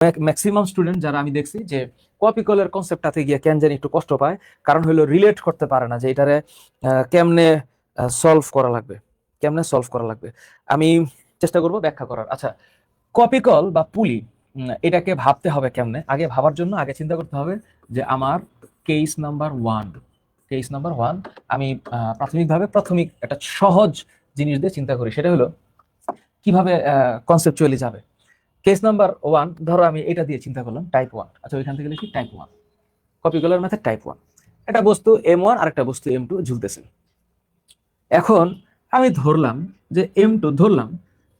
Maximum student যারা আমি দেখছি যে কপি কলের কনসেপ্টটাতে গিয়ে কেন জানি একটু কষ্ট পায়, কারণ হলো রিলেট করতে পারে না যে এটারে কেমনে সলভ করা লাগবে, কেমনে সলভ করা লাগবে। আমি চেষ্টা করব ব্যাখ্যা করার। আচ্ছা, কপি কল বা পুলি এটাকে ভাবতে হবে কেমনে। আগে ভাবার জন্য আগে চিন্তা করতে হবে যে আমার কেস নাম্বার ওয়ান আমি প্রাথমিকভাবে একটা সহজ জিনিস দিয়ে চিন্তা করি, সেটা হলো কিভাবে কনসেপচুয়ালি যাবে। কেস নাম্বার ওয়ান, ধরো আমি এটা দিয়ে চিন্তা করলাম টাইপ ওয়ান। আচ্ছা, ওইখান থেকে লিখি টাইপ ওয়ান, কপি কলার মেথড টাইপ ওয়ান। একটা বস্তু M1 আর একটা বস্তু M2 ঝুলতেছে। এখন আমি ধরলাম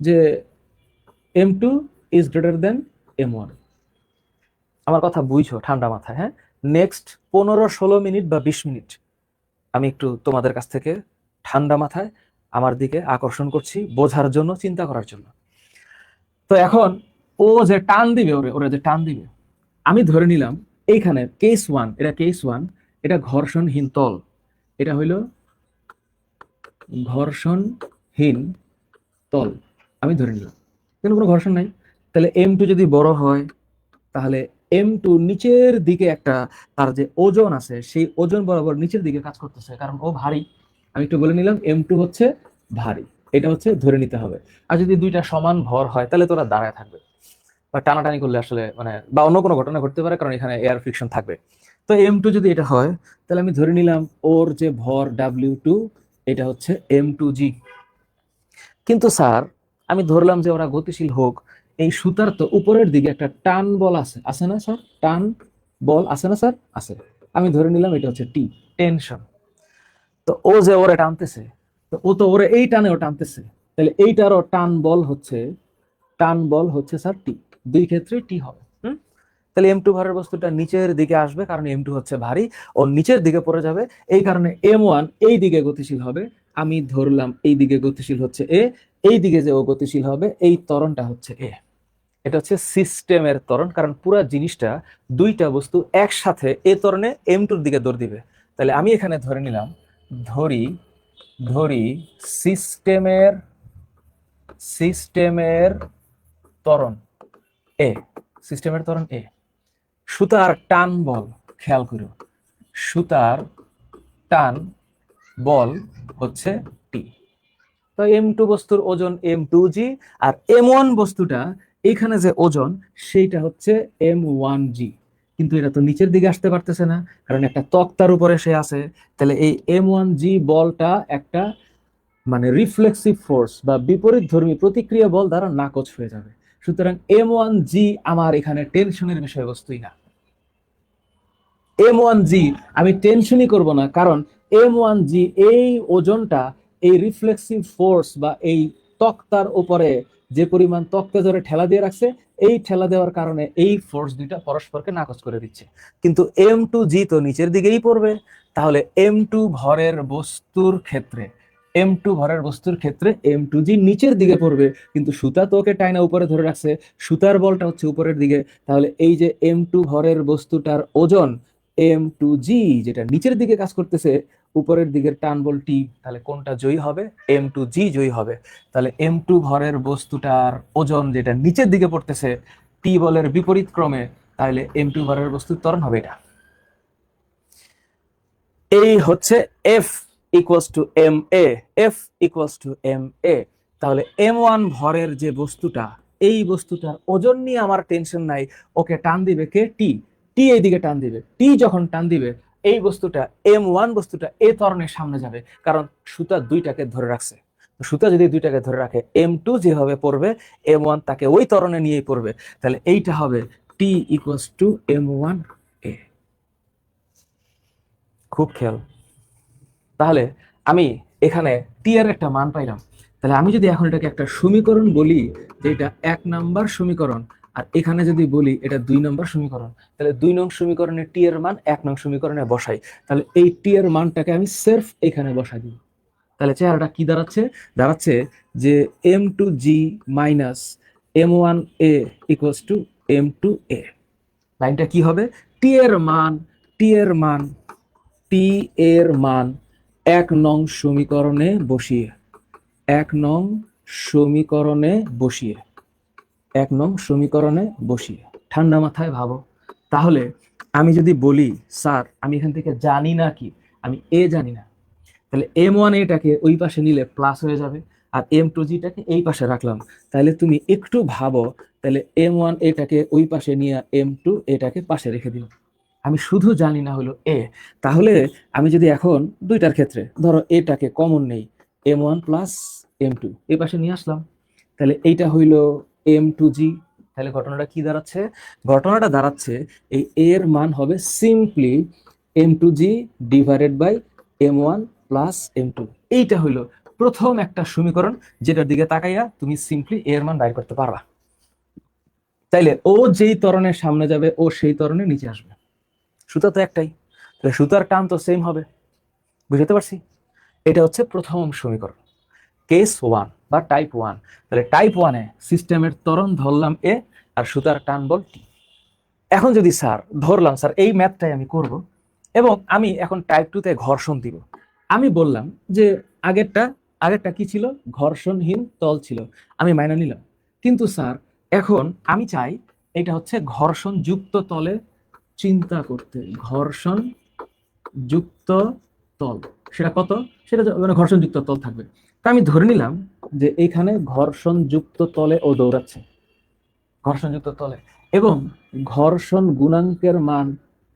যে M2 is greater then M1। আমার কথা বুঝছো ঠান্ডা মাথায়, হ্যাঁ? নেক্সট 15-16 মিনিট বা 20 মিনিট আমি একটু তোমাদের কাছ থেকে ঠান্ডা মাথায় আমার দিকে আকর্ষণ করছি, বোঝার জন্য, চিন্তা করার জন্য। তো এখন ও যে টান দিবে, ওরা যে টান দিবে, আমি ধরে নিলাম এইখানে কেস ওয়ান, এটা ঘর্ষণহীন তল, এটা হইল ঘর্ষণহীন তল, আমি ধরে নিলাম কিন্তু কোনো ঘর্ষণ নাই। তাহলে M2 যদি বড় হয়, তাহলে M2 নিচের দিকে একটা তার যে ওজন আছে সেই ওজন বরাবর নিচের দিকে কাজ করতেছে, কারণ ও ভারী। আমি একটু বলে নিলাম M2 হচ্ছে ভারী, এটা হচ্ছে ধরে নিতে হবে। আর যদি দুইটা সমান ভর হয় তাহলে তোরা দাঁড়ায় থাকবে, বা টানাটানি করলে আসলে মানে বা অন্য কোনো ঘটনা ঘটতে পারে, কারণ এখানে এয়ার ফ্রিকশন থাকবে। তো M2 যদি এটা হয়, তাহলে আমি ধরে নিলাম ওর যে ভর W2 এটা হচ্ছে M2G। কিন্তু স্যার, আমি ধরলাম যে ওরা গতিশীল হোক, এই সুতার তো উপরের দিকে একটা টান বল আছে না স্যার? টান বল আছে না স্যার? আছে। আমি ধরে নিলাম এটা হচ্ছে টি, টেনশন। তো ও যে ওরে টানতেছে, তো ও তো ওরে এই টানেও টানতেছে, তাহলে এইটারও টান বল হচ্ছে স্যার টি। দুই ক্ষেত্রে টি হবে। তাহলে M2 ভারের বস্তুটা নিচের দিকে আসবে, কারণ M2 হচ্ছে ভারী, ও নিচের দিকে পড়ে যাবে। এই কারণে M1 এই দিকে গতিশীল হবে। আমি ধরলাম এই দিকে গতিশীল হচ্ছে এ, এই দিকে যে ও গতিশীল হবে এই ত্বরণটা হচ্ছে এ। এটা হচ্ছে সিস্টেমের ত্বরণ, কারণ পুরো জিনিসটা দুইটা বস্তু একসাথে এ ত্বরণে M2-র দিকে দৌড় দিবে। তাহলে আমি এখানে ধরে নিলাম, ধরি ধরি সিস্টেমের সিস্টেমের ত্বরণ এ, সিস্টেমের ত্বরণ এ। সুতার টান বল, খেয়াল করো, সুতার টান বল হচ্ছে টি। তো M2 বস্তুর ওজন M2G, আর M1 বস্তুটা এখানে যে ওজন সেইটা হচ্ছে M1G। কিন্তু এটা তো নিচের দিকে আসতে পারতেছে না, কারণ একটা তক্তার উপরে সে আছে। তাহলে এই M1G বলটা একটা মানে রিফ্লেক্সিভ ফোর্স বা বিপরীতধর্মী প্রতিক্রিয়া বল দ্বারা নাকচ হয়ে যাবে। সুতরাং M1G আমার এখানে টেনশনের বিষয়বস্তুই না। M1G আমি টেনশনই করব না, কারণ M1G এই ওজনটা এই রিফ্লেক্সিভ ফোর্স বা এই তক্তার উপরে যে পরিমাণ তক্তা ধরে ঠেলা দিয়ে রাখছে, এই ঠেলা দেওয়ার কারণে এই ফোর্স দুইটা পরস্পরকে নাকচ করে দিচ্ছে। কিন্তু M2G তো নিচের দিকেই পড়বে। তাহলে M2 ভরের বস্তুর ক্ষেত্রে M2G নিচের দিকে পড়বে, কিন্তু সুতা তো ওকে টাইনা উপরে ধরে রাখছে, সুতার বলটা হচ্ছে উপরের দিকে। তাহলে এই যে M2 ভরের বস্তুটার ওজন M2G যেটা নিচের দিকে কাজ করতেছে, উপরের দিকের টান বল টি, তাহলে কোনটা জয়ী হবে? M2G জয়ী হবে। তাহলে M2 ভরের বস্তুটার ওজন যেটা নিচের দিকে পড়তেছে টি বলের বিপরীত ক্রমে, তাহলে M2 ভরের বস্তুর ত্বরণ হবে এটা। এই হচ্ছে F equals to MA, F equals to MA। তাহলে M1 ভরের যে বস্তুটা, এই বস্তুটার ওজন নিয়ে আমার টেনশন নাই, ওকে টান দিবে কে? টি। টি এই দিকে টান দিবে, টি যখন টান দিবে এই বস্তুটা M1 বস্তুটা এ ত্বরণের সামনে যাবে, কারণ সুতা দুইটাকে ধরে রাখছে। সুতা যদি দুইটাকে ধরে রাখে, M2 যেভাবে পড়বে M1 তাকে ওই ত্বরণে নিয়েই পড়বে। তাহলে এইটা হবে T ইকুয়ালস টু M1A। খুব খেয়াল। তাহলে আমি এখানে টি এর একটা মান পাইলাম। তাহলে আমি যদি এখন এটাকে একটা সমীকরণ বলি যে এটা 1 নম্বর সমীকরণ, আর এখানে যদি বলি এটা 2 নম্বর সমীকরণ, তাহলে 2 নং সমীকরণে টি এর মান 1 নং সমীকরণে বসাই। তাহলে এই টি এর মানটাকে আমি সেলফ এখানে বসাই দিই। তাহলে চেহারাটা কি দাঁড়াচ্ছে যে M2G minus M1A equals to M2A। লাইনটা কি হবে? টি এর মান টি এর মান টি এর মান 1 নং সমীকরণে বসিয়ে 1 নং সমীকরণে বসিয়ে 1 নং সমীকরণে বসিয়ে ঠান্ডা মাথায় ভাবো। তাহলে আমি যদি বলি স্যার আমি এখান থেকে জানি না কি, আমি এ জানি না, তাহলে M1A-টাকে ওই পাশে নিলে প্লাস হয়ে যাবে, আর M2G-টাকে এই পাশে রাখলাম। তাহলে তুমি একটু ভাবো, তাহলে M1A-টাকে ওই পাশে নিয়ে M2A-টাকে পাশে রেখে দিলাম। আমি শুধু জানি না হলো এ। তাহলে আমি যদি এখন দুইটার ক্ষেত্রে ধরো এটাকে কমন নেই, M1 প্লাস M2 এই পাশে নিয়ে আসলাম, তাহলে এইটা হইল M2G। তাহলে ঘটনাটা কি দাঁড়াচ্ছে? ঘটনাটা দাঁড়াচ্ছে এই এর মান হবে simply M2G divided by M1 plus M2। এইটা হইলো প্রথম একটা সমীকরণ, যেটার দিকে তাকাইয়া তুমি সিম্পলি এর মান বাইর করতে পারবা। তাইলে ও যেই ত্বরণের সামনে যাবে ও সেই ত্বরণের নিচে আসবে। সুতা তো একটাই, তাহলে সুতার টান তো সেম হবে। বুঝতে পারছি? এটা হচ্ছে প্রথম সমীকরণ, কেস 1 বা টাইপ 1। তাহলে টাইপ 1-এ সিস্টেমের ত্বরণ ধরলাম এ আর সুতার টান বল টি। এখন যদি স্যার ধরলাম স্যার এই ম্যাথটাই আমি করব এবং আমি এখন টাইপ 2-তে ঘর্ষণ দিব। আমি বললাম যে আগেরটা আগেরটা কি ছিল? ঘর্ষণহীন তল ছিল, আমি মাইনা নিলাম। কিন্তু স্যার এখন আমি চাই এটা হচ্ছে ঘর্ষণ যুক্ত তলে চিন্তা করতে। ঘর্ষণ যুক্ত তল, সেটা কত? সেটা মানে ঘর্ষণ যুক্ত তল থাকবে। তা আমি ধরে নিলাম যে এইখানে ঘর্ষণ যুক্ত তলে ও দৌড়াচ্ছে, ঘর্ষণ যুক্ত তলে, এবং ঘর্ষণ গুণাঙ্কের মান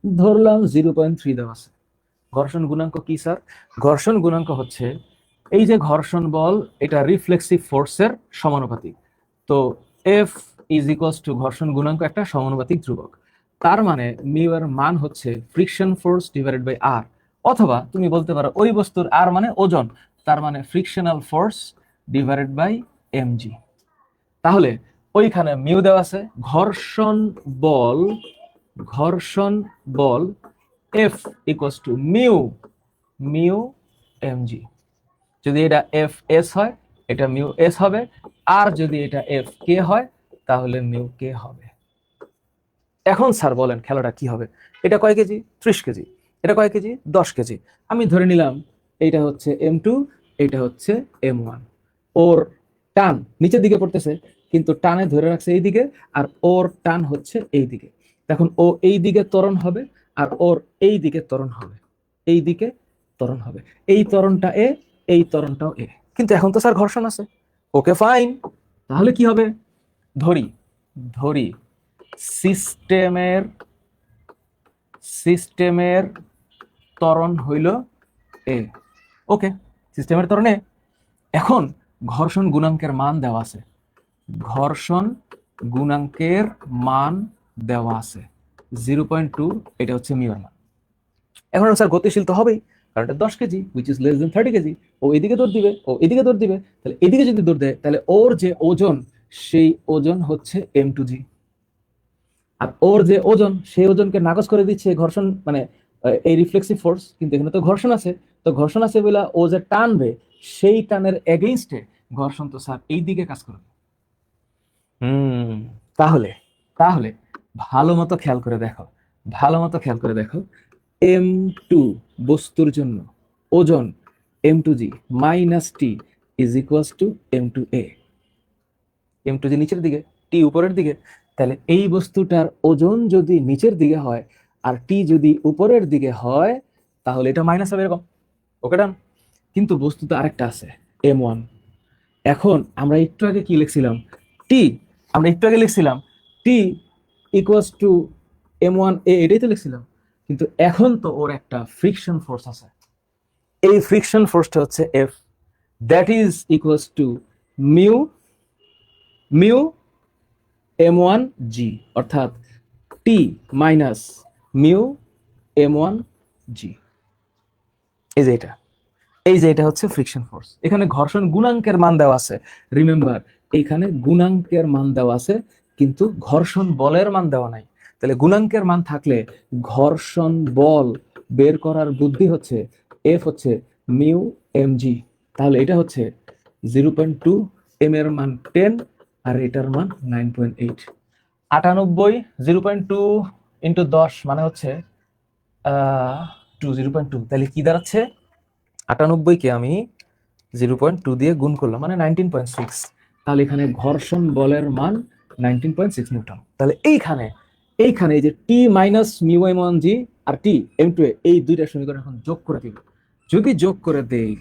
ধরলাম 0.3 দেওয়া আছে। ঘর্ষণ গুণাঙ্ক কি স্যার? ঘর্ষণ গুণাঙ্ক হচ্ছে এই যে ঘর্ষণ বল, এটা রিফ্লেক্সিভ ফোর্সের সমানুপাতিক। তো এফ ইজ ইকুয়ালস টু ঘর্ষণ গুণাঙ্ক একটা সমানুপাতিক ধ্রুবক। তার মানে মিউ এর মান হচ্ছে ফ্রিকশন ফোর্স ডিভাইডেড বাই আর, অথবা তুমি বলতে পারো ওই বস্তুর আর মানে ওজন, তার মানে frictional force divided by M G. তাহলে ওইখানে মিউ দেওয়া আছে, ঘর্ষণ বল, ঘর্ষণ বল F equals to mu mu M G. যদি এটা এফ এস হয় এটা মিউ এস হবে, আর যদি এটা এফ কে হয় তাহলে মিউ কে হবে। এখন স্যার বলেন খেলাটা কি হবে? এটা কয় কেজি? 30 কেজি। এটা কয় কেজি? 10 কেজি। আমি ধরে নিলাম এইটা হচ্ছে M2, এইটা হচ্ছে M1। ওর টান নিচের দিকে পড়তেছে, কিন্তু টানে ধরে রাখছে এই দিকে, আর ওর টান হচ্ছে এই দিকে। এখন ও এই দিকে ত্বরণ হবে আর ওর এই দিকে ত্বরণ হবে, এই দিকে ত্বরণ হবে। এই ত্বরণটা এ, এই ত্বরণটাও এ। কিন্তু এখন তো স্যার ঘর্ষণ আছে। ওকে ফাইন, তাহলে কি হবে? ধরি ধরি সিস্টেমের সিস্টেমের ত্বরণ হইল এ। ওকে, সিস্টেমের ত্বরণ এ। এখন ঘর্ষণ গুণাঙ্কের মান দেওয়া আছে, ঘর্ষণ গুণাঙ্কের মান দেওয়া আছে 0.2, এটা হচ্ছে মিউর মান। এখন স্যার গতিশীল তো হবেই, কারণ এটা 10 KG which is less than 30 KG. ও এদিকে দৌড় দিবে, ও এদিকে দৌড় দিবে, তাহলে এদিকে যদি দৌড় দেয় তাহলে ওর যে ওজন সেই ওজন হচ্ছে M2G। আর ওর যে ওজন সেই ওজনকে নাকচ করে দিচ্ছে ঘর্ষণ, মানে এই রিফ্লেক্সিভ ফোর্স। কিন্তু এখানে তো ঘর্ষণ আছে, তো ঘর্ষণ আছে বলে ও যে টানবে সেই টানের এগেইনস্টে ঘর্ষণ তো স্যার এই দিকে কাজ করবে। তাহলে তাহলে ভালো মতো খেয়াল করে দেখো, ভালো মতো খেয়াল করে দেখো, M2 বস্তুর জন্য ওজন M2G minus T is equals to M2A। M2G নিচের দিকে, টি উপরের দিকে। তাহলে এই বস্তুটার ওজন যদি নিচের দিকে হয় আর টি যদি উপরের দিকে হয় তাহলে এটা মাইনাস হবে এরকম। ওকে ডান। কিন্তু বস্তুতে আরেকটা আছে M1। এখন আমরা একটু আগে কি লিখছিলাম? টি, আমরা একটু আগে লিখছিলাম টি ইকুয়ালস টু M1A, এটাই তো লিখছিলাম। কিন্তু এখন তো ওর একটা ফ্রিকশন ফোর্স আছে, এই ফ্রিকশন ফোর্সটা হচ্ছে F, that is equals to mu mu M1G, অর্থাৎ টি মাইনাস মিউ M1G। এই যে এটা, এই যে এটা হচ্ছে ফ্রিকশন ফোর্স। এখানে ঘর্ষণ গুণাঙ্কের মান দেওয়া আছে, রিমেম্বার এইখানে গুণাঙ্কের মান দেওয়া আছে কিন্তু ঘর্ষণ বলের মান দেওয়া নাই। তাহলে গুণাঙ্কের মান থাকলে ঘর্ষণ বল বের করার বুদ্ধি হচ্ছে এফ হচ্ছে মিউ এমজি। তাহলে এটা হচ্ছে 0.2, এম এর মান 10 আর এটার মান 9.8। 98 0.2 ইন্টু 10 মানে হচ্ছে 0.2। তাহলে কি দাঁড়াচ্ছে? 98-কে আমি 0.2 দিয়ে গুণ করলাম মানে 19.6। তাহলে এখানে ঘর্ষণ বলের মান 19.6 নিউটন। তাহলে এইখানে এইখানে এই যে টি মাইনাস মিউ এম ওয়ান জি আর টি এম টু এ, এই দুইটা সমীকরণ এখন যোগ করে দিব। যদি যোগ করে দেই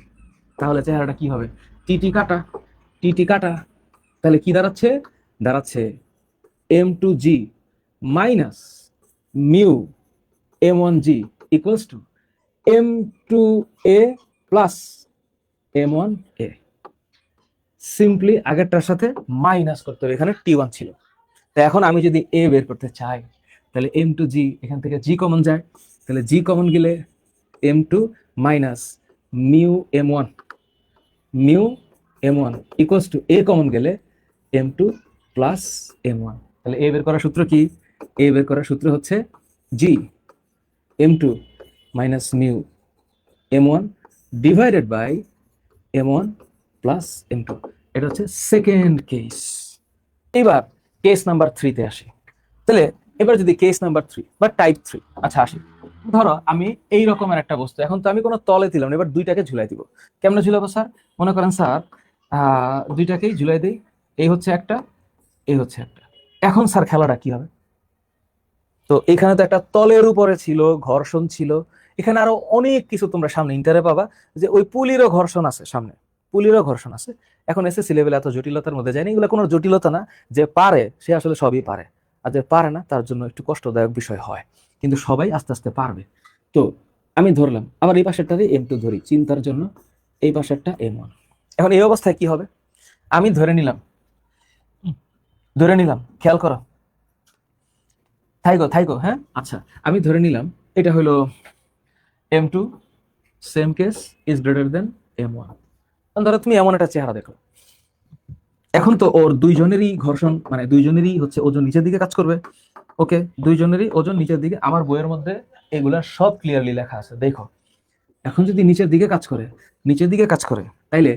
তাহলে চেহারাটা কি হবে? টি টি কাটা, টি টি কাটা, তাহলে কি দাঁড়াচ্ছে? দাঁড়াচ্ছে M two G minus mu M one G equals two M two A plus M one A. Simply আগেরটার সাথে মাইনাস করতে হবে, এখানে টি ওয়ান ছিল। তো এখন আমি যদি এ বের করতে চাই তাহলে এম টু জি, এখান থেকে জি কমন যায়, তাহলে জি কমন গেলে M two minus mu M one, mu M one equals to A common গেলে M two plus M one. তাহলে এ বের করার সূত্র কি? এ বের করার সূত্র হচ্ছে g m two minus mu M one divided by m one plus m two. এটা হচ্ছে সেকেন্ড কেস। এবার কেস নাম্বার 3 তে আসি। তাহলে এবার যদি কেস নাম্বার 3 বা টাইপ 3, আচ্ছা আসি। ধরো আমি এই রকমের একটা বস্তু, এখন তো আমি কোনো তলে দিলাম না, এবার দুইটাকে ঝুলাই দিব। কেমনে ঝুলাবো স্যার? মনে করেন স্যার দুইটাকেই ঝুলাই দেই, এই হচ্ছে একটা, এই হচ্ছে একটা। এখন স্যার খেলাটা কি হবে? তো এখানে তো একটা তলের উপরে ছিল, ঘর্ষণ ছিল, এখানে আরো অনেক কিছু তোমরা সামনে ইন্টারে পাবা, যে ওই পুলিরও ঘর্ষণ আছে, সামনে পুলিরও ঘর্ষণ আছে। এখন এসএসসি লেভেল এত জটিলতার মধ্যে যায়নি, এগুলো কোনো জটিলতা না। যে পারে সে আসলে সবই পারে, আর যে পারে না তার জন্য একটু কষ্টদায়ক বিষয় হয়, কিন্তু সবাই আস্তে আস্তে পারবে। তো আমি ধরলাম, আবার এই পাশেরটারই এম টু ধরি চিন্তার জন্য, এই পাশেরটা এম ওয়ান। এখন এই অবস্থায় কি হবে? আমি ধরে নিলাম, খেয়াল করো, থাইকো থাইকো, হ্যাঁ আচ্ছা, আমি ধরে নিলাম এটা হলো m two, same case, is greater than m one. ধরো তুমি এমন একটা চেহারা দেখো, এখন তো ওর দুইজনেরই ঘর্ষণ, মানে দুইজনেরই হচ্ছে ওজন নিচের দিকে কাজ করবে। ওকে, দুইজনেরই ওজন নিচের দিকে, আমার বইয়ের মধ্যে এগুলা সব ক্লিয়ারলি লেখা আছে, দেখো। এখন যদি নিচের দিকে কাজ করে, নিচের দিকে কাজ করে, তাইলে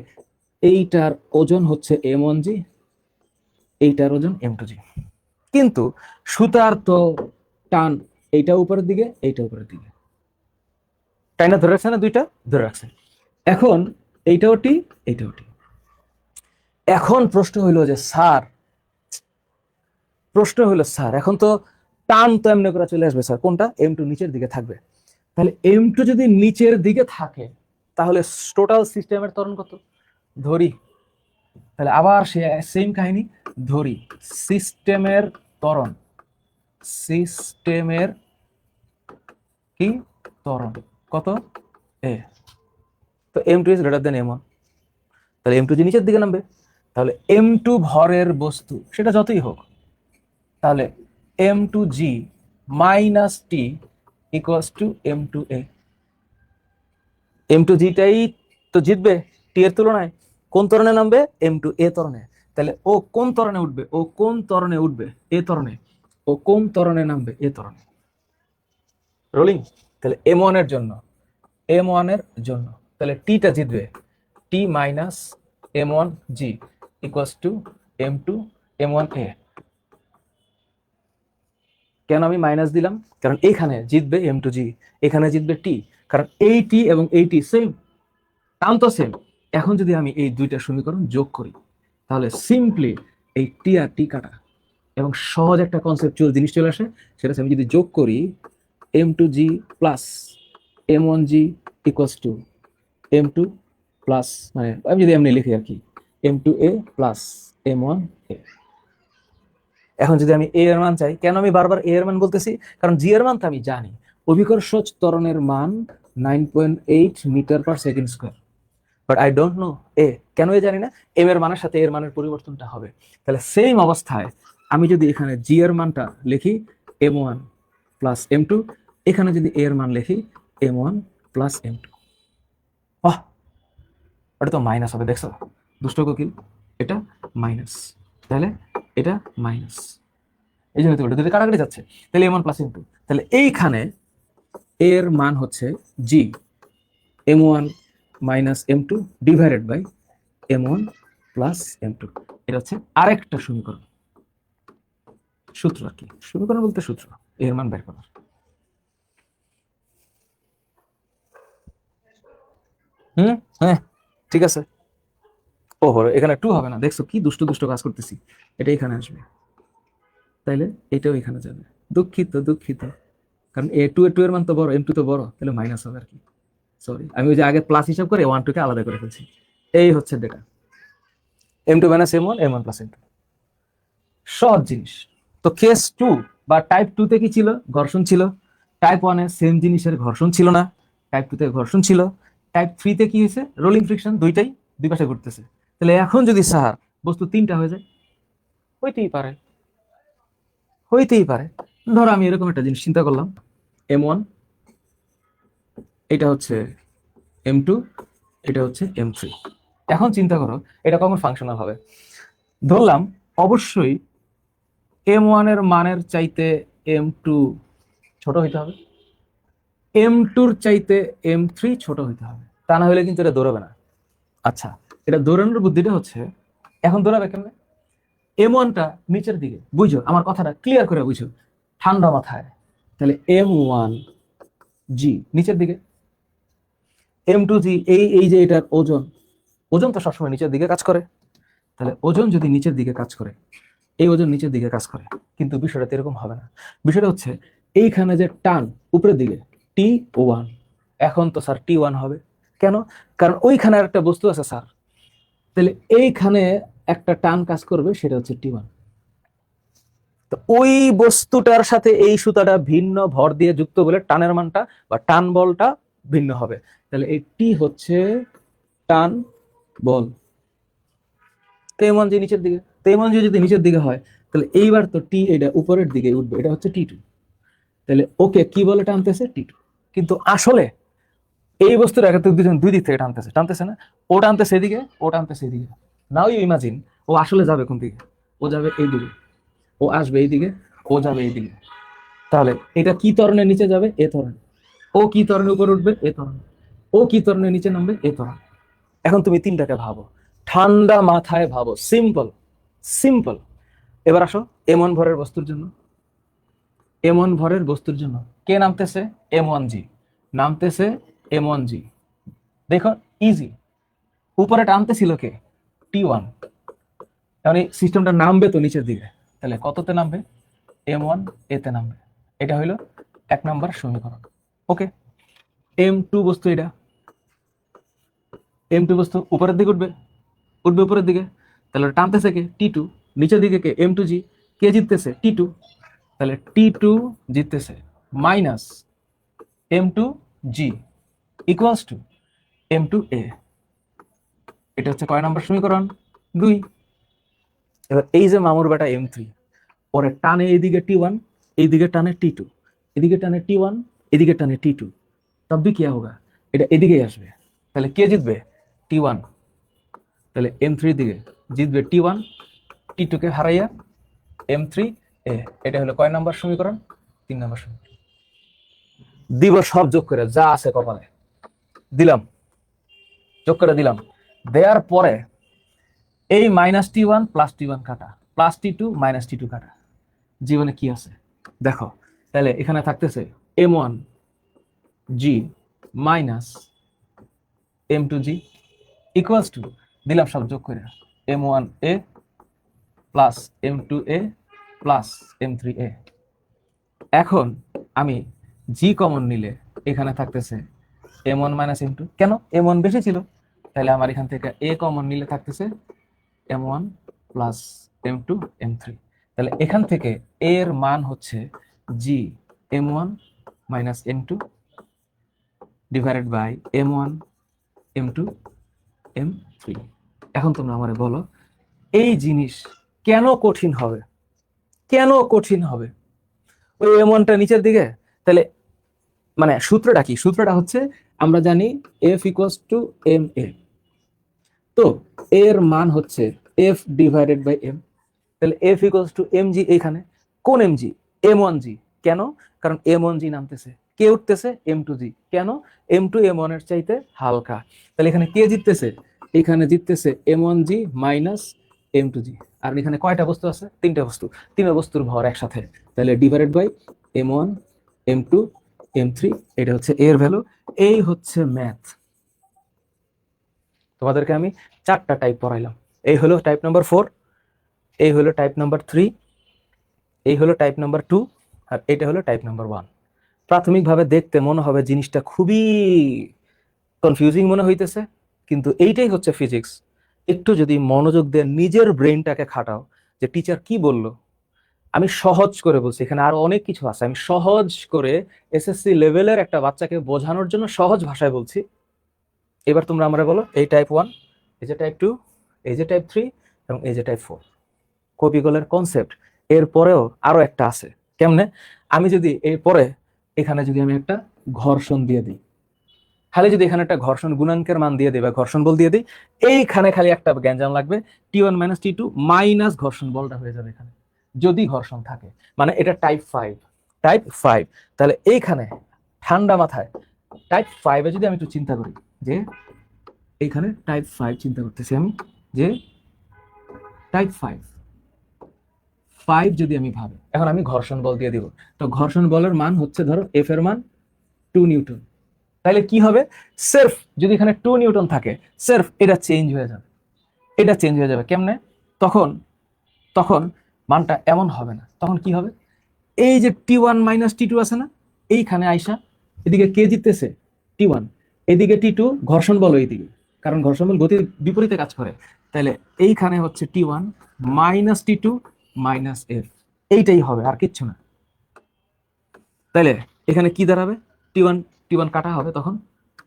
এইটার ওজন হচ্ছে এম ওয়ান জি, এইটার ওজন এম টু জি। কিন্তু সুতার তো টান এইটা উপরের দিকে, এইটা উপরের দিকে, টাইনা ধরে রাখছে না, দুইটা ধরে রাখছে। এখন এইটাও টি, এইটাও টি। এখন প্রশ্ন হইলো যে স্যার, এখন তো টান তো এমনি করে চলে আসবে স্যার, কোনটা? এম টু নিচের দিকে থাকবে। তাহলে এম টু যদি নিচের দিকে থাকে তাহলে টোটাল সিস্টেমের ত্বরণ কত? ধরি, তাহলে আবার সে সেম কাহিনী, ধরি সিস্টেমের ত্বরণ, সিস্টেমের কি ত্বরণ কত? এ। তো m two is greater than m one, তাহলে এম টু জি নিচের দিকে নামবে। তাহলে এম টু ভরের বস্তু সেটা যতই হোক, তাহলে M two G minus T equals two M two A. M two জিটাই তো জিতবে টি এর তুলনায়, কোন ত্বরণে নামবে? এম টু এ ত্বরণে। তাহলে ও কোন ত্বরণে উঠবে? ও কোন ত্বরণে উঠবে? এ ত্বরণে। ও কোন ত্বরণে নামবে? এ ত্বরণে। রোলিং। তাহলে এম ওয়ান এর জন্য, এম ওয়ান এর জন্য তাহলে টিটা জিতবে, T minus M one G equals two M two M one A. কেন আমি মাইনাস দিলাম? কারণ এখানে জিতবে এম টু জি, এখানে জিতবে টি, কারণ এই টি এবং এই টি সেম, টান তো সেম। এখন যদি আমি এই দুইটা সমীকরণ যোগ করি তাহলে সিম্পলি এই টি আর টি কাটা, এবং সহজ একটা কনসেপচুয়াল জিনিস চলে আসে, সেটা আমি যদি যোগ করি m two g plus M one জি equals two M two plus, মানে আমি যদি এমনি লিখি আর কি, m two A plus M one a. এখন যদি আমি এ এর মান চাই, কেন আমি বারবার এ এর মান বলতেছি? কারণ জি এর মান তো আমি জানি, অভিকর্ষজ ত্বরণের মান 9.8 metre per second square, but I don't know A. কেন এ জানি না? এম এর মানের সাথে এর মানের পরিবর্তনটা হবে। তাহলে সেম অবস্থায় আমি যদি এখানে জি এর মানটা লিখি m one plus m two, এখানে যদি এ এর মান লিখি m one plus m two, ওটা তো মাইনাস হবে, দেখছো দুষ্ট কোকিল, এটা মাইনাস, তাহলে এটা মাইনাস, এই জন্য তো কাটাকাটি যাচ্ছে। তাহলে M one plus m two, তাহলে এইখানে এর মান হচ্ছে g m one minus m two divided by m one plus m two. এটা হচ্ছে আরেকটা সমীকরণ, সূত্র আর কি, সমীকরণ বলতে সূত্র, এর মান বের করার। হ্যাঁ ঠিক আছে। ওহো, এখানে টু হবে না, দেখছো কি দুষ্ট দুষ্ট কাজ করতেছি, এটা এখানে আসবে, তাইলে এটাও এখানে যাবে। দুঃখিত দুঃখিত, কারণ টু এর মান তো বড়, M2 তো বড়, তাহলে মাইনাস হবে আর কি। সরি, আমি ওই যে আগে প্লাস হিসাব করে ওয়ান টু কে আলাদা করে ফেলছি। এই হচ্ছে data M2 minus M1, M1 plus M2। সহজ জিনিস। তো কেস টু বা টাইপ টু তে কি ছিল? ঘর্ষণ ছিল। টাইপ ওয়ানে সেম জিনিসের ঘর্ষণ ছিল না, টাইপ টু তে ঘর্ষণ ছিল। টাইপ থ্রি তে কি হয়েছে? রোলিং ফ্রিকশন, দুইটাই দুই পাশে ঘুরতেছে। তাহলে এখন যদি স্যার বস্তু তিনটা হয়ে যায়, হইতেই পারে, হইতেই পারে। ধরো আমি এরকম একটা জিনিস চিন্তা করলাম, M1, এটা হচ্ছে M2, এটা হচ্ছে M3। এখন চিন্তা করো এটা কখন ফাংশনাল হবে। ধরলাম অবশ্যই M1 এর মানের চাইতে M2 ছোট হইতে হবে, M2 চাইতে M3 ছোট হইতে হবে, তা না হলে কিন্তু এটা দৌড়াবে না। আচ্ছা, এটা দৌড়ানোর বুদ্ধিটা হচ্ছে, এখন দৌড়াবে কেমনে? M1টা নিচের দিকে, বুঝো আমার কথাটা ক্লিয়ার করে বুঝো ঠান্ডা মাথায়। তাহলে M1G নিচের দিকে, M2G এই এই যে এটার ওজন, ওজন তো সবসময় নিচের দিকে কাজ করে। তাহলে ওজন যদি নিচের দিকে কাজ করে, এই ওজন নিচের দিকে কাজ করে, কিন্তু বিষয়টা এরকম হবে না। বিষয়টা হচ্ছে এইখানে যে টান উপরের দিকে T1, এখন তো স্যার T1 হবে। কেন? কারণ ওইখানে একটা বস্তু আছে স্যার, তাহলে এইখানে একটা টান কাজ করবে, সেটা হচ্ছে T1। তো ওই বস্তুটার সাথে এই সুতাটা ভিন্ন ভর দিয়ে যুক্ত বলে টানের মানটা বা টান বলটা ভিন্ন হবে। তাহলে এই টি হচ্ছে টান বল। তেমন যে নিচের দিকে, তেমন যদি নিচের দিকে হয়, তাহলে এইবার তো টি এটা উপরের দিকে উঠবে, এটা হচ্ছে T2। তাহলে ওকে কি বলে টানতেছে? T2। কিন্তু আসলে এই বস্তুটা দুজন দুই দিক থেকে টানতেছে, টানতেছে না? ও টানতেছে এদিকে, ও টানতেছে এদিকে। নাও ইউ ইমাজিন ও আসলে যাবে কোন দিকে? ও যাবে এই দিকে, ও আসবে এইদিকে, ও যাবে এইদিকে। তাহলে এটা কি ত্বরণে নিচে যাবে? এ ত্বরণ। ও কি ত্বরণে উপরে উঠবে? এ ত্বরণ। ও কি ত্বরণে নিচে নামবে? এ ত্বরণ। এখন তুমি তিনটাকে ভাবো, ঠান্ডা মাথায় ভাবো, সিম্পল সিম্পল। এবার আসো M1 ভরের বস্তুর জন্য, M1 ভরের বস্তুর জন্য কে নামতেছে? M1G নামতেছে, M1G। দেখো ইজি, উপরে টানতেছিল কে? T1। মানে সিস্টেমটা নামবে তো নিচের দিকে, তাহলে কততে নামবে? M1 এতে নামবে। এটা হইলো 1 নম্বর সমীকরণ। ওকে, M2 বস্তু, এটা M2 বস্তু উপরের দিকে উঠবে, উঠবে উপরের দিকে। তাহলে টানতেছে কে? T2। নিচের দিকে কে? M2G। কে জিততেছে? T2। তাহলে T2 জিততেছে, minus M2G equals to M2A। এটা হচ্ছে কয় নম্বর সমীকরণ? 2। এবার এই যে মামুর বেটা M3, ওরে টানে এইদিকে T1, এইদিকে টানে T2, এদিকে টানে T1, এদিকে টানে T2, তব भी क्या होगा? এটা এদিকেই আসবে। তাহলে কে জিতবে? T1। তাহলে M3 দিকে জিতবে T1, T2 কে হারাইয়া M3A। এটা হলো কয় নম্বর সমীকরণ? 3 নম্বর সমীকরণ। দিব সব যোগ করে যা আছে কপালে দিলাম, যোগ করে দিলাম। দেওয়ার পরে এই -T1 + T1 কাটা, +T2 -T2 কাটা, জীবনে কি আছে দেখো। তাহলে এখানে থাকতেছে M1G minus M2G equals to, দিলাম সব যোগ করে, M1A plus M2A plus M3A। এখন আমি জি কমন নিলে এখানে থাকতেছে M1 মাইনাস M2। কেন? M1 বেশি ছিল, তাহলে আমার এখান থেকে A কমন নিলে থাকতেছে M1 প্লাস M2 M3। তাহলে এখান থেকে A এর মান হচ্ছে জি M1 minus M2 divided by M1 M2 M3। এখন তোমরা আমারে বলো এই জিনিস কেন কঠিন হবে? কেন কঠিন হবে? ওই M1টা নিচের দিকে, তাহলে মানে সূত্রটা কি? সূত্রটা হচ্ছে আমরা জানি F ইকুয়ালস টু MA। তো এর মান হচ্ছে F ডিভাইডেড বাই M। তাহলে F ইকুয়ালস টু mg। এখানে কোন mg? M1G। কেন? কারণ M1G নামতেছে, কে উঠতেছে? M2G। কেন? M2 M1 এর চাইতে হালকা। তাহলে এখানে কে জিততেছে? এখানে জিততেছে M1G মাইনাস M2G। আর এখানে কয়টা বস্তু আছে? 3টা বস্তু, 3 বস্তুর ভর একসাথে, তাহলে divided by M1 M2 M3। এটা হচ্ছে এর ভ্যালু। এই হচ্ছে ম্যাথ। তোমাদেরকে আমি 4টা টাইপ পড়াইলাম। এই হলো টাইপ নাম্বার 4, এই হলো টাইপ নাম্বার 3, এই হলো টাইপ নাম্বার 2, আর এটা হলো টাইপ নাম্বার 1। প্রাথমিকভাবে দেখতে মনে হবে জিনিসটা খুবই কনফিউজিং মনে হইতেছে, কিন্তু এইটাই হচ্ছে ফিজিক্স। একটু যদি মনোযোগ দিয়ে নিজের ব্রেনটাকে খাটাও যে টিচার কি বললো, আমি সহজ করে বলছি, এখানে আরো অনেক কিছু আছে, আমি সহজ করে এসএসসি লেভেলের একটা বাচ্চাকে বোঝানোর জন্য সহজ ভাষায় বলছি। এবার তোমরা আমরা বলো, এই টাইপ 1, এই যে টাইপ 2, এই যে টাইপ 3 এবং এই যে টাইপ 4। কপিকলের কনসেপ্ট এরপরেও আরো একটা আছে। কেমনে? আমি যদি এরপরে এখানে যদি আমি একটা ঘর্ষণ দিয়ে দিই, খালি যদি এখানে একটা ঘর্ষণ গুণাঙ্কের মান দিয়ে দিই বা ঘর্ষণ বল দিয়ে দিই, এইখানে খালি একটা গ্যাঞ্জাম লাগবে, T1 - T2 মাইনাস ঘর্ষণ বলটা হয়ে যাবে এখানে, যদি ঘর্ষণ থাকে। মানে এটা টাইপ 5, টাইপ 5। তাহলে এইখানে ঠান্ডা মাথায় টাইপ 5 যদি আমি একটু চিন্তা করি, যে এইখানে টাইপ 5 চিন্তা করতেছি আমি, যে টাইপ 5 যদি আমি ভাবি, এখন আমি ঘর্ষণ বল দিয়ে দিব, তো ঘর্ষণ বলের মান হচ্ছে ধরো এফ এর মান 2 নিউটন। তাহলে কি হবে, সেলফ যদি এখানে 2 নিউটন থাকে, সেলফ এটা চেঞ্জ হয়ে যাবে, এটা চেঞ্জ হয়ে যাবে। কেমনে? তখন তখন মানটা এমন হবে না, তখন কি হবে, এই যে T1 - T2 আছে না, এইখানে আইসা এদিকে কে জিততেছে, T1, এদিকে T2, ঘর্ষণ বল এইদিকে, কারণ ঘর্ষণ বল গতির বিপরীতে কাজ করে। তাহলে এইখানে হচ্ছে T1 - T2 - F, এইটাই হবে, আর কিচ্ছু না। তাহলে এখানে কি দাঁড়াবে, T1 T1 কাটা হবে, তখন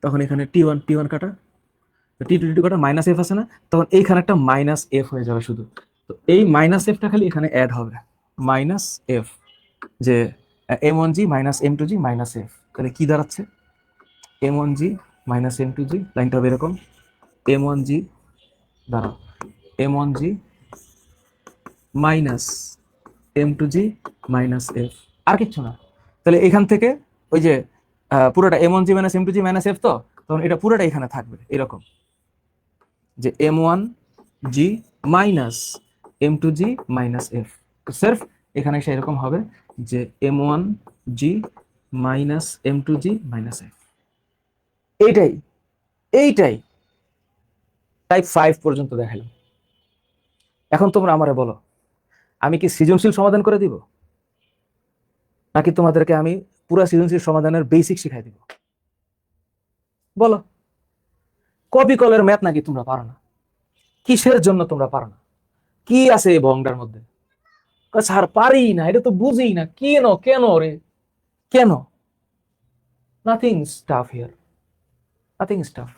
তখন এখানে T1 T1 কাটা, T2 T2 কাটা, মাইনাস এফ আছে না, তখন এইখানে একটা মাইনাস এফ হয়ে যাবে শুধু। তো এই মাইনাস এফটা খালি এখানে অ্যাড হবে, মাইনাস এফ, যে M1G - M2G - F। তাহলে কি দাঁড়াচ্ছে, M1G - M2G, লাইনটা হবে এরকম, M1G দাঁড়াও, M1G -M2G - F, আর কিচ্ছু না। তাহলে এখান থেকে ওই যে পুরোটা M1G - M2G - F, তো তখন এটা পুরোটা এখানে থাকবে এরকম, যে M1G - M2G - F। তো সেলফ এখানে এসে এরকম হবে, যে M1G - M2G - F। এইটাই এইটাই টাইপ 5 পর্যন্ত দেখালাম। এখন তোমরা আমারে বলো, আমি কি সৃজনশীল সমাধান করে দিব, নাকি তোমাদেরকে আমি পুরো সৃজনশীল সমাধানের বেসিক শিখাই দিব? বলো। কপি কলের ম্যাথ নাকি তোমরা পারো না? কিসের জন্য তোমরা পারো না? কি আছে এই ভংটার মধ্যে? স্যার পারি না, এটা তো বুঝি না, কেন কেন রে, কেন? Nothing staff here, nothing staff.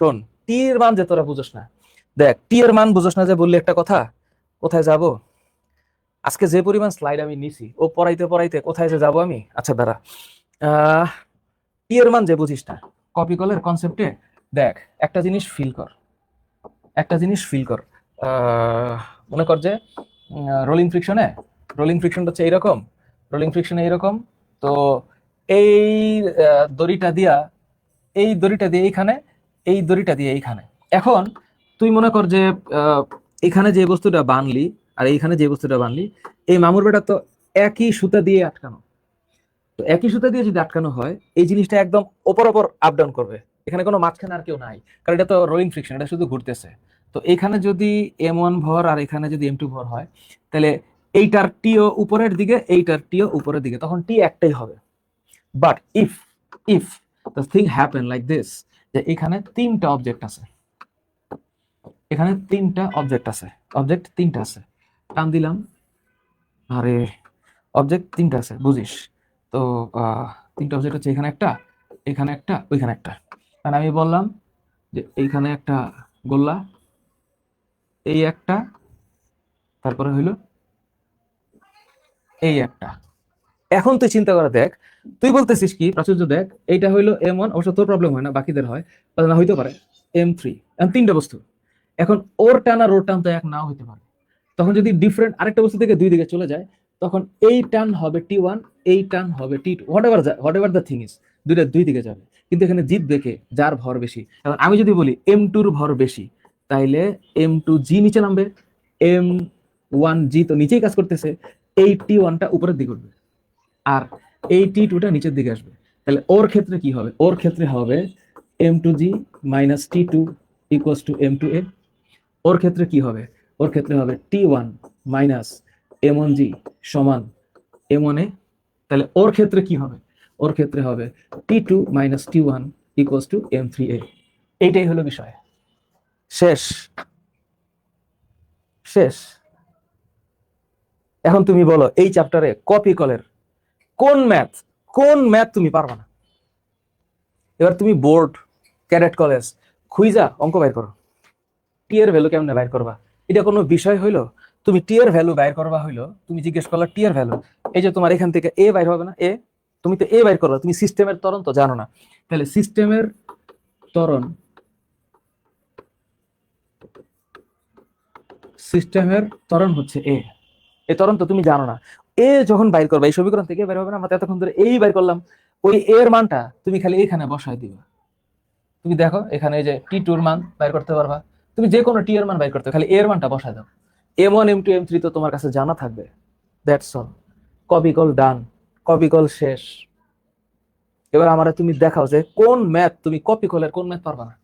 শোন, টি এর মান যে তোরা বুঝোস না, দেখ টি এর মান বুঝোস না যে বললি একটা কথা, কোথায় যাব আজকে, যে পরিমাণ স্লাইড আমি নিছি, ও পড়াইতে পড়াইতে কোথায় যে যাব আমি। আচ্ছা দাঁড়া, টি এর মান যে বুঝিস না, কপি কলের কনসেপ্টে দেখ, একটা জিনিস ফিল কর, একটা জিনিস ফিল কর। মনে কর যে রোলিং ফ্রিকশনে, রোলিং ফ্রিকশনটা হচ্ছে এইরকম, রোলিং ফ্রিকশনে এইরকম, তো এই দড়িটা দিয়া, এই দড়িটা দিয়ে এইখানে, এই দড়িটা দিয়ে এইখানে। এখন তুই মনে কর যে এখানে যে বস্তুটা বানলি আর এইখানে যে বস্তুটা বানলি, এই মামুর বেটা তো একই সুতা দিয়ে আটকানো। তো একই সুতা দিয়ে যদি আটকানো হয়, এই জিনিসটা একদম ওপর ওপর আপ ডাউন করবে, এখানে কোনো মাঝখানে আর কেউ নাই, কারণ এটা তো রোলিং ফ্রিকশন, এটা শুধু ঘুরতেছে। তো এখানে যদি M1 ভর আর এখানে যদি M2 ভর হয়, তাহলে এইটার টিও উপরের দিকে, এইটার টিও উপরের দিকে, তখন টি একটাই হবে। But if if the thing happen like this, যে এখানে তিনটা অবজেক্ট আছে, এখানে তিনটা অবজেক্ট আছে, অবজেক্ট তিনটা আছে, টান দিলাম, আরে অবজেক্ট তিনটা আছে বুঝিস তো, তিনটা অবজেক্ট হচ্ছে, এখানে একটা, এখানে একটা, ওইখানে একটা। মানে আমি বললাম যে এইখানে একটা গোল্লা, এই একটা, তারপরে হইলো এই একটা। এখন তুই চিন্তা করে দেখ, তুই বলতেছিস কি প্রাচুর্য, দেখ এইটা হইলো M1, অবশ্য তোর প্রবলেম হয় না, বাকিদের হয়, না হইতে পারে M3, তিনটা বস্তু। এখন ওর টান আর ওর টান তো এক নাও হইতে পারে, তখন যদি ডিফারেন্ট আরেকটা বস্তু থেকে দুই দিকে চলে যায়, তখন এই টান হবে T1, এই টান হবে T2, what ever the thing is, দুইটা দুই দিকে যাবে। কিন্তু এখানে জিতবে কে, যার ভর বেশি। এখন আমি যদি বলি M2 এর ভর বেশি, তাইলে M2G নিচে নামবে, M1G তো নিচেই কাজ করতেছে, এই T1টা উপরের দিকে উঠবে, আর এই T2টা নিচের দিকে আসবে। তাহলে ওর ক্ষেত্রে কি হবে, ওর ক্ষেত্রে হবে M2G - T2 = M2A। ওর ক্ষেত্রে কি হবে, ওর ক্ষেত্রে হবে T1 - M1G সমান M1 এ, তাহলে ওর ক্ষেত্রে কি হবে? ওর ক্ষেত্রে হবে T2 minus T1 equals to M3A। এইটাই হলো বিষয়। শেষ শেষ। এখন তুমি বলো এই চ্যাপ্টারে কপি কলের কোন ম্যাথ তুমি পারবা না? এবার তুমি বোর্ড, ক্যাডেট কলেজ খুইজা অঙ্ক বাইর করো। টি এর ভ্যালু কেমনে বাইর করবা? এটা কোনো বিষয় হইলো? তুমি টি এর ভ্যালু বাইর করবা হইলো, তুমি জিজ্ঞেস করলা টি এর ভ্যালু, এই যে তোমার এখান থেকে এ বাইর হবে না, এ, তুমি তো এ বাইর করবা, তুমি সিস্টেমের ত্বরণ তো জানো না। তাহলে সিস্টেমের ত্বরণ, হচ্ছে এ। এই ত্বরণ তো তুমি জানো না। এ যখন বাইর করবা, এই সমীকরণ থেকে বের হবে না, আমরা এতক্ষণ ধরে এই বাইর করলাম, ওই এর মানটা তুমি খালি এখানে বসায় দিবা। তুমি দেখো এখানে এই যে T2 এর মান বাইর করতে পারবা, তুমি যে কোনো টি এর মান বাইর করতে, খালি এর মানটা বসায় দাও। M1 M2 M3 তো তোমার কাছে জানা থাকবে। That's all. Copy call done, copy call শেষ। এবার আমারে তুমি দেখাও যে কোন ম্যাথ তুমি কপি কলের কোন ম্যাথ পারবা না।